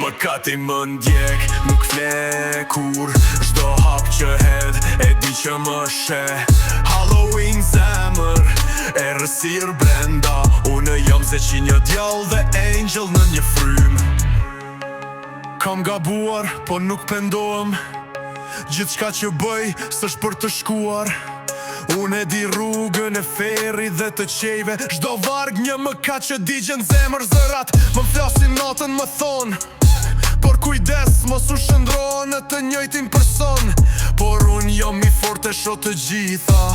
Më kati më ndjek, nuk fle kur Shdo hap që hedh, e di që më she Halloween zemër, e rësir brenda Unë jam se që një djall dhe angel në një frym Kam gabuar, po nuk pendohem Gjithë shka që bëj, s'është për të shkuar Unë e di rrugën e ferri dhe të qejve Shdo varg një më ka që digjen zemër zërat Më flasin natën më thonë Por kujdes, mos u shëndro në të njëjtin person Por unë jam i fort e shoh të gjitha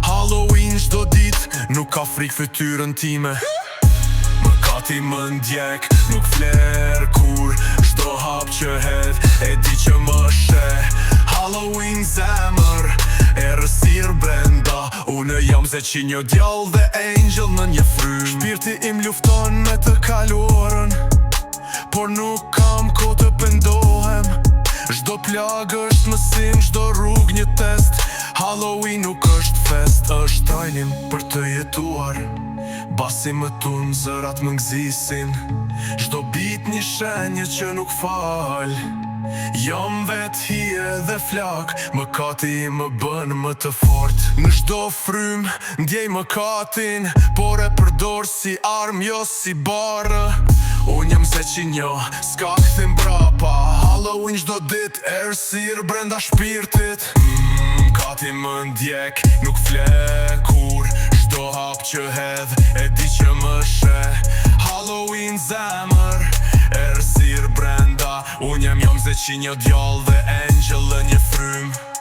Halloween shdo dit, nuk ka frik fytyrën time Më kati më ndjek, nuk fler kur Shdo hap që hedh, e di që më she Halloween zemër, e rësir brenda Unë jam se që një djall dhe angel në një frym Shpirti im lufton me të kaluarën Por nuk kam ko të pendohem Shdo plag është mësim, shdo rrug një test Halloween nuk është fest, është trajnim për të jetuar Basi më tunë, zërat më ngzisin Shdo bit një shenje që nuk fal Jam vet hije dhe flak Më kati më bën më të fort Në shdo frym, ndjej më katin Por e përdor si arm, jo si barë Unë jam se që një, s'ka këthim brapa Halloween shdo dit, ersir brenda shpirtit Kati më ndjek, nuk fle kur Shdo hap që hedh, e di që më she Halloween zemër, ersir brenda Unë jam se që një djall dhe angel në një frym